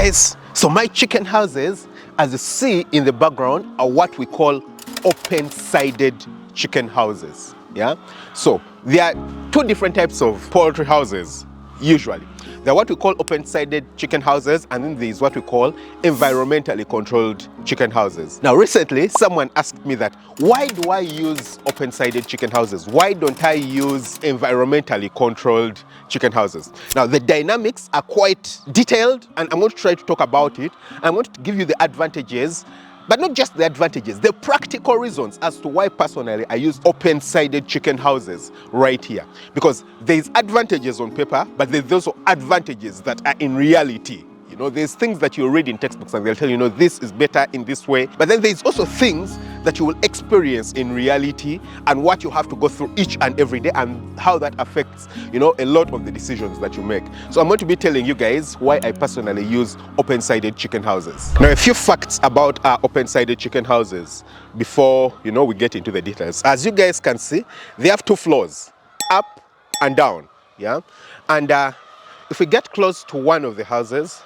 guys, so my chicken houses, as you see in the background, are what we call open-sided chicken houses. Yeah, so there are two different types of poultry houses usually. They're what we call open-sided chicken houses, and then there's what we call environmentally controlled chicken houses. Now recently someone asked me that, why do I use open-sided chicken houses? Why don't I use environmentally controlled chicken houses? Now the dynamics are quite detailed, and I'm going to try to talk about it. I'm going to give you the advantages, but not just the advantages, the practical reasons as to why personally I use open-sided chicken houses right here. Because there's advantages on paper, but there's also advantages that are in reality. You know, there's things that you read in textbooks and they'll tell you, no, this is better in this way. But then there's also things that you will experience in reality and what you have to go through each and every day and how that affects, you know, a lot of the decisions that you make. So I'm going to be telling you guys why I personally use open-sided chicken houses. Now, a few facts about our open-sided chicken houses before, you know, we get into the details. As you guys can see, they have two floors, up and down. Yeah. And if we get close to one of the houses,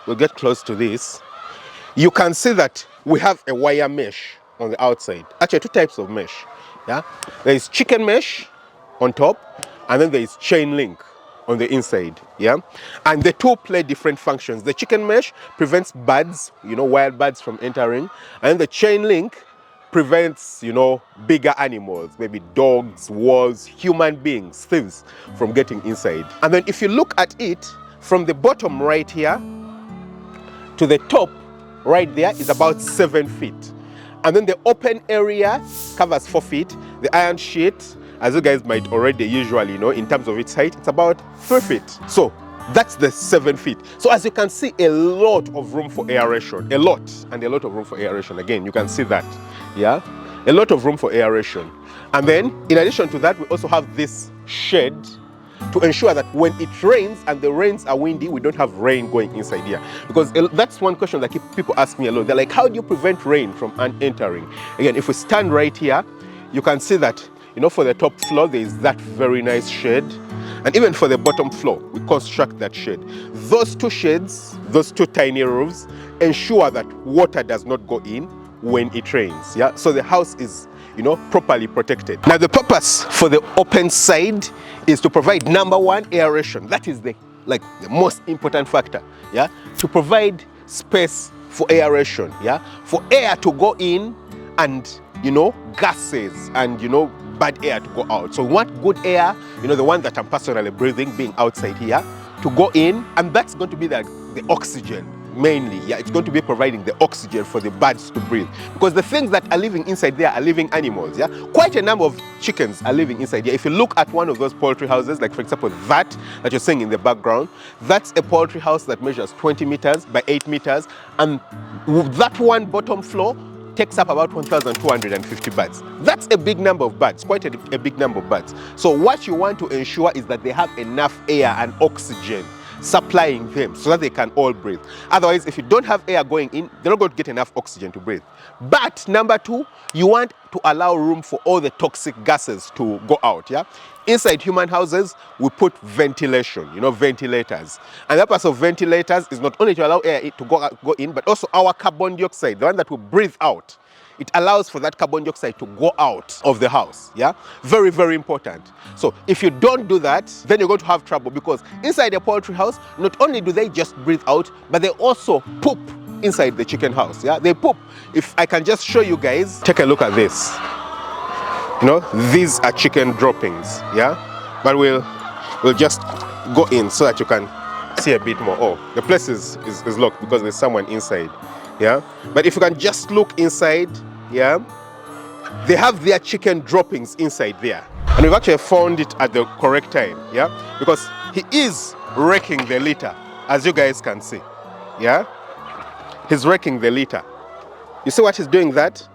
we'll get close to this, you can see that we have a wire mesh on the outside. Actually, two types of mesh. Yeah, there is chicken mesh on top, and then there is chain link on the inside. Yeah, and the two play different functions. The chicken mesh prevents birds, you know, wild birds from entering, and the chain link prevents, you know, bigger animals, maybe dogs, wolves, human beings, thieves, from getting inside. And then if you look at it from the bottom right here to the top right there is about 7 feet. And then the open area covers 4 feet. The iron sheet, as you guys might already usually know, in terms of its height, it's about 3 feet. So that's the 7 feet. So as you can see, a lot of room for aeration, a lot of room for aeration. Again, you can see that, yeah, a lot of room for aeration. And then in addition to that, we also have this shed to ensure that when it rains and the rains are windy, we don't have rain going inside here. Because that's one question that people ask me a lot. They're like, how do you prevent rain from entering? Again, if we stand right here, you can see that, you know, for the top floor, there is that very nice shed. And even for the bottom floor, we construct that shed. Those two sheds, those two tiny roofs, ensure that water does not go in when it rains. Yeah, so the house is, you know, properly protected. Now the purpose for the open side is to provide, number one, aeration. That is the most important factor. Yeah, to provide space for aeration. Yeah, for air to go in and, you know, gases and, you know, bad air to go out. So we want good air, you know, the one that I'm personally breathing, being outside here, to go in, and that's going to be the oxygen mainly. Yeah, it's going to be providing the oxygen for the birds to breathe, because the things that are living inside there are living animals. Yeah, quite a number of chickens are living inside here. If you look at one of those poultry houses, like for example that you're seeing in the background, that's a poultry house that measures 20 meters by 8 meters, and that one bottom floor takes up about 1,250 birds. That's a big number of birds, quite a big number of birds. So what you want to ensure is that they have enough air and oxygen supplying them so that they can all breathe. Otherwise, if you don't have air going in, they're not going to get enough oxygen to breathe. But number two, you want to allow room for all the toxic gases to go out. Yeah, inside human houses, we put ventilation, you know, ventilators. And the purpose of ventilators is not only to allow air to go in, but also our carbon dioxide, the one that we breathe out. It allows for that carbon dioxide to go out of the house. Yeah, very, very important. So if you don't do that, then you're going to have trouble, because inside a poultry house, not only do they just breathe out, but they also poop inside the chicken house. Yeah, they poop. If I can just show you guys, take a look at this. You know, these are chicken droppings. Yeah, but we'll just go in so that you can see a bit more. Oh, the place is locked because there's someone inside. Yeah, but if you can just look inside, yeah, they have their chicken droppings inside there. And we've actually found it at the correct time, yeah, because he is raking the litter, as you guys can see. Yeah, he's raking the litter. You see what he's doing? That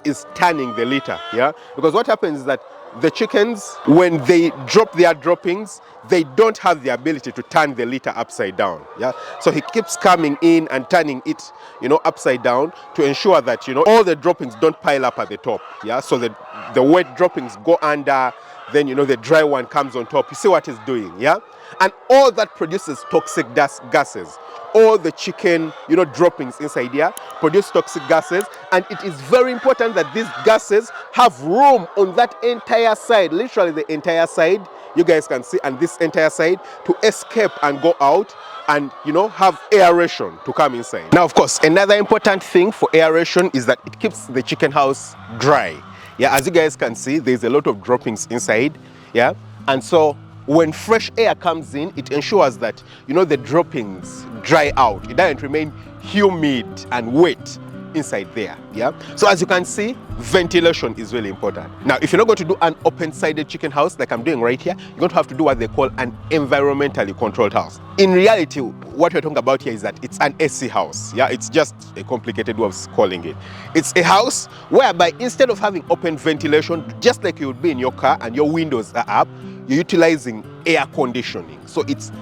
is turning the litter. Yeah, because what happens is that the chickens, when they drop their droppings, they don't have the ability to turn the litter upside down. Yeah, so he keeps coming in and turning it, you know, upside down to ensure that, you know, all the droppings don't pile up at the top. Yeah, so the wet droppings go under, then, you know, the dry one comes on top. You see what he's doing? Yeah, and all that produces toxic gases. all the chicken, droppings inside here produce toxic gases, and it is very important that these gases have room on that entire side, literally the entire side, you guys can see, and this entire side to escape and go out and have aeration to come inside. Now, of course, another important thing for aeration is that it keeps the chicken house dry. Yeah, as you guys can see, there's a lot of droppings inside. Yeah, and so when fresh air comes in, it ensures that the droppings dry out. It doesn't remain humid and wet inside there. Yeah, so as you can see, ventilation is really important. Now, if you're not going to do an open-sided chicken house like I'm doing right here, you're going to have to do what they call an environmentally controlled house. In reality, what we're talking about here is that it's an AC house. Yeah, it's just a complicated way of calling it. It's a house whereby instead of having open ventilation, just like you would be in your car and your windows are up, you're utilizing air conditioning. So it's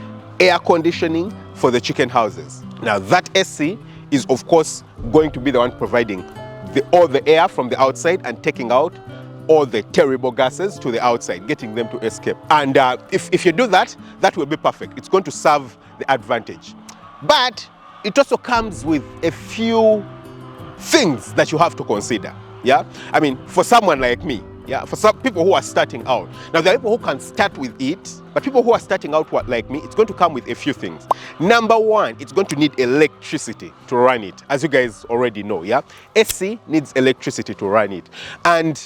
air conditioning for the chicken houses. Now, that AC is of course going to be the one providing all the air from the outside and taking out all the terrible gases to the outside, getting them to escape. And if you do that, that will be perfect. It's going to serve the advantage. But it also comes with a few things that you have to consider. Yeah, I mean, for someone like me, yeah, for some people who are starting out. Now, there are people who can start with it, but people who are starting out like me, it's going to come with a few things. Number one, it's going to need electricity to run it, as you guys already know, yeah? AC needs electricity to run it. And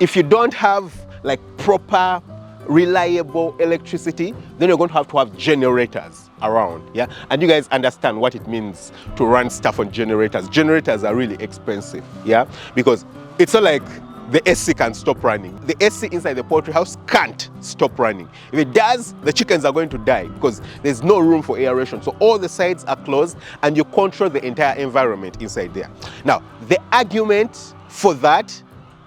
if you don't have like proper, reliable electricity, then you're going to have generators around, yeah? And you guys understand what it means to run stuff on generators. Generators are really expensive, yeah? Because it's not like the AC can stop running. The AC inside the poultry house can't stop running. If it does, the chickens are going to die because there's no room for aeration. So all the sides are closed and you control the entire environment inside there. Now, the argument for that,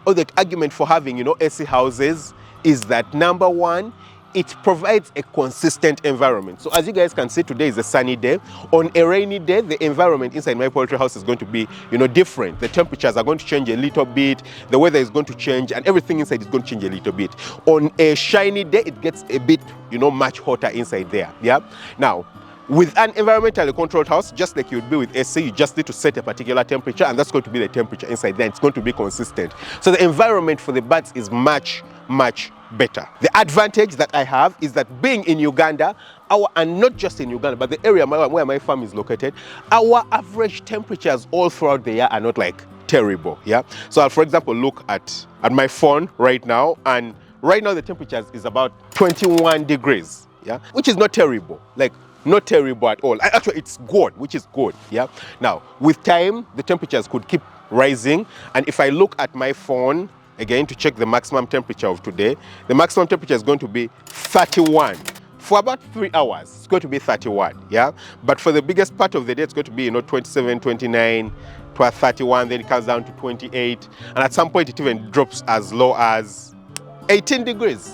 or the argument for having, AC houses is that number one, it provides a consistent environment. So as you guys can see, today is a sunny day. On a rainy day, the environment inside my poultry house is going to be, different. The temperatures are going to change a little bit, the weather is going to change, and everything inside is going to change a little bit. On a shiny day, it gets a bit, much hotter inside there, yeah? Now, with an environmentally controlled house, just like you would be with AC, you just need to set a particular temperature, and that's going to be the temperature inside there. It's going to be consistent. So the environment for the birds is much, much better. The advantage that I have is that being in Uganda, and not just in Uganda, but the area where my farm is located, our average temperatures all throughout the year are not like terrible, yeah? So I'll, for example, look at my phone right now, and right now the temperature is about 21 degrees, yeah? Which is not terrible, like not terrible at all. Actually, it's good, which is good, yeah? Now, with time, the temperatures could keep rising, and if I look at my phone, again, to check the maximum temperature of today, the maximum temperature is going to be 31. For about 3 hours, it's going to be 31, yeah? But for the biggest part of the day, it's going to be, 27, 29, 31, then it comes down to 28, and at some point, it even drops as low as 18 degrees,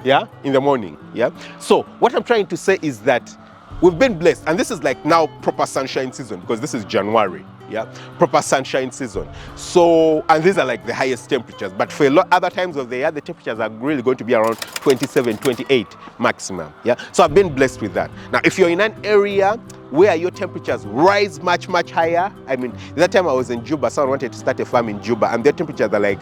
yeah, in the morning, yeah? So what I'm trying to say is that we've been blessed, and this is like now proper sunshine season, because this is January, yeah, proper sunshine season. So, and these are like the highest temperatures, but for a lot other times of the year, the temperatures are really going to be around 27, 28 maximum, yeah. So I've been blessed with that. Now, if you're in an area where your temperatures rise much, much higher, I mean, that time I was in Juba, someone wanted to start a farm in Juba, and their temperatures are like,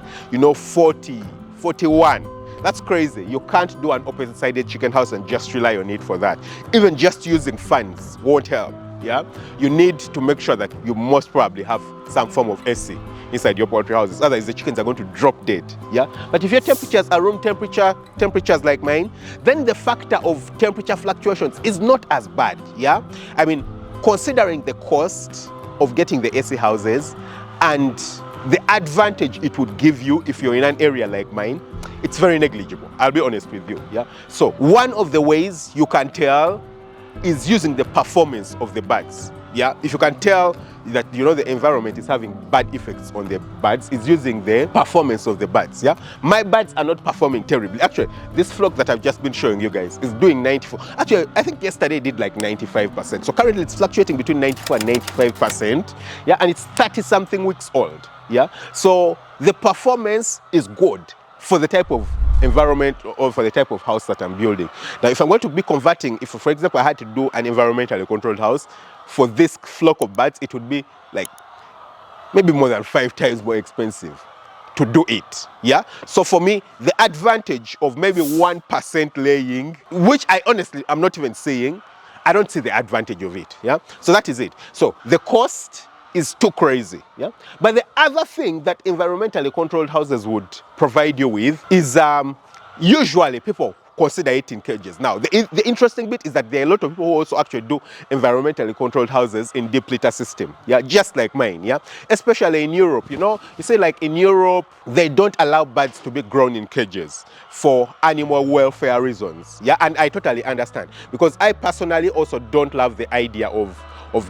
40, 41. That's crazy. You can't do an open-sided chicken house and just rely on it for that. Even just using fans won't help, yeah? You need to make sure that you most probably have some form of AC inside your poultry houses. Otherwise, the chickens are going to drop dead, yeah? But if your temperatures are room temperatures like mine, then the factor of temperature fluctuations is not as bad, yeah? I mean, considering the cost of getting the AC houses and the advantage it would give you if you're in an area like mine, it's very negligible. I'll be honest with you, yeah? So one of the ways you can tell is using the performance of the birds, yeah? If you can tell that, the environment is having bad effects on the birds, is using the performance of the birds, yeah? My birds are not performing terribly. Actually, this flock that I've just been showing you guys is doing 94. Actually, I think yesterday it did like 95%. So currently it's fluctuating between 94 and 95%, yeah? And it's 30-something weeks old, yeah? So the performance is good for the type of environment or for the type of house that I'm building. Now, if I'm going to be converting, if for example I had to do an environmentally controlled house, for this flock of birds, it would be like maybe more than 5 times more expensive to do it. Yeah. So for me, the advantage of maybe 1% laying, which I honestly, I'm not even saying, I don't see the advantage of it. Yeah. So that is it. So the cost is too crazy. Yeah. But the other thing that environmentally controlled houses would provide you with is usually people consider it in cages. Now, the interesting bit is that there are a lot of people who also actually do environmentally controlled houses in deep litter system. Yeah, just like mine. Yeah, especially in Europe. You know, you see, like in Europe, they don't allow birds to be grown in cages for animal welfare reasons. Yeah, and I totally understand, because I personally also don't love the idea of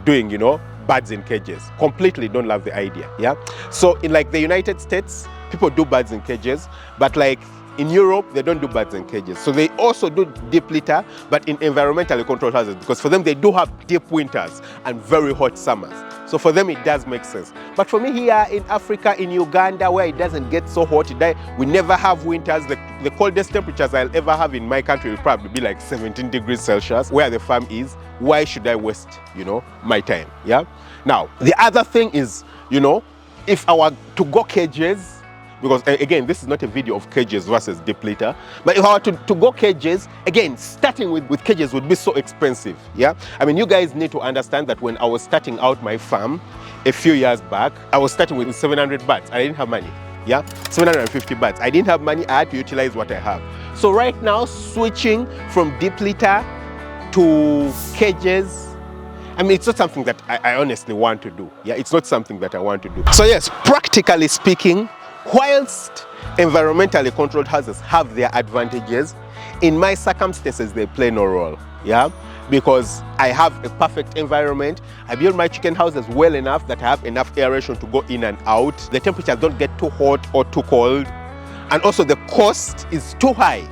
doing, you know, birds in cages. Completely don't love the idea. Yeah. So in like the United States, people do birds in cages, but like in Europe, they don't do birds in cages. So they also do deep litter, but in environmentally controlled houses, because for them, they do have deep winters and very hot summers. So for them, it does make sense. But for me here in Africa, in Uganda, where it doesn't get so hot, we never have winters. The coldest temperatures I'll ever have in my country will probably be like 17 degrees Celsius, where the farm is. Why should I waste, you know, my time? Yeah. Now, the other thing is, you know, if I were to go cages, because again, this is not a video of cages versus deep litter, but if I were to go cages, again, starting with cages would be so expensive. Yeah, I mean, you guys need to understand that when I was starting out my farm a few years back, I was starting with 700 birds. I didn't have money. Yeah, 750 birds. I didn't have money. I had to utilize what I have. So right now, switching from deep litter to cages, I mean, it's not something that I honestly want to do. Yeah, it's not something that I want to do. So yes, practically speaking, whilst environmentally controlled houses have their advantages, in my circumstances, they play no role. Yeah, because I have a perfect environment. I build my chicken houses well enough that I have enough aeration to go in and out. The temperatures don't get too hot or too cold. And also the cost is too high,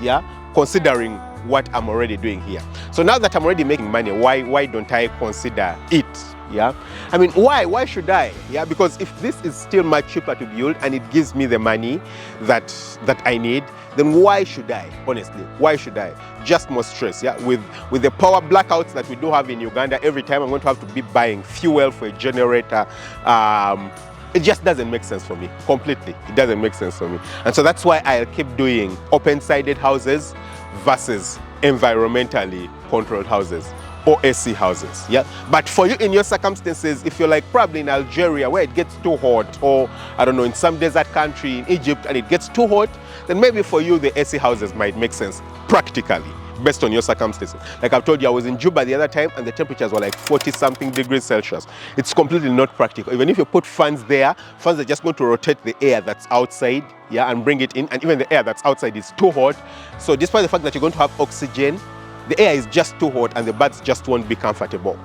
yeah, considering what I'm already doing here. So now that I'm already making money, why don't I consider it? Yeah, I mean, why should I? Yeah, because if this is still much cheaper to build and it gives me the money that I need, then why should I? Honestly, why should I? Just more stress. Yeah, with the power blackouts that we do have in Uganda, every time I'm going to have to be buying fuel for a generator. It just doesn't make sense for me. Completely, it doesn't make sense for me. And so that's why I'll keep doing open-sided houses versus environmentally controlled houses, or AC houses. Yeah, but for you in your circumstances, if you're like probably in Algeria where it gets too hot, or I don't know, in some desert country in Egypt and it gets too hot, then maybe for you the AC houses might make sense practically based on your circumstances. Like I've told you, I was in Juba the other time and the temperatures were like 40-something degrees Celsius. It's completely not practical. Even if you put fans there, fans are just going to rotate the air that's outside, yeah, and bring it in, and even the air that's outside is too hot. So despite the fact that you're going to have oxygen, the air is just too hot and the birds just won't be comfortable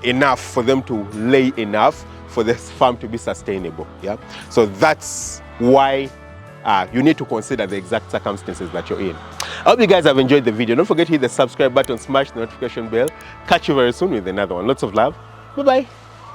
enough for them to lay enough for this farm to be sustainable. Yeah, so that's why you need to consider the exact circumstances that you're in. I hope you guys have enjoyed the video. Don't forget to hit the subscribe button, smash the notification bell. Catch you very soon with another one. Lots of love. Bye-bye.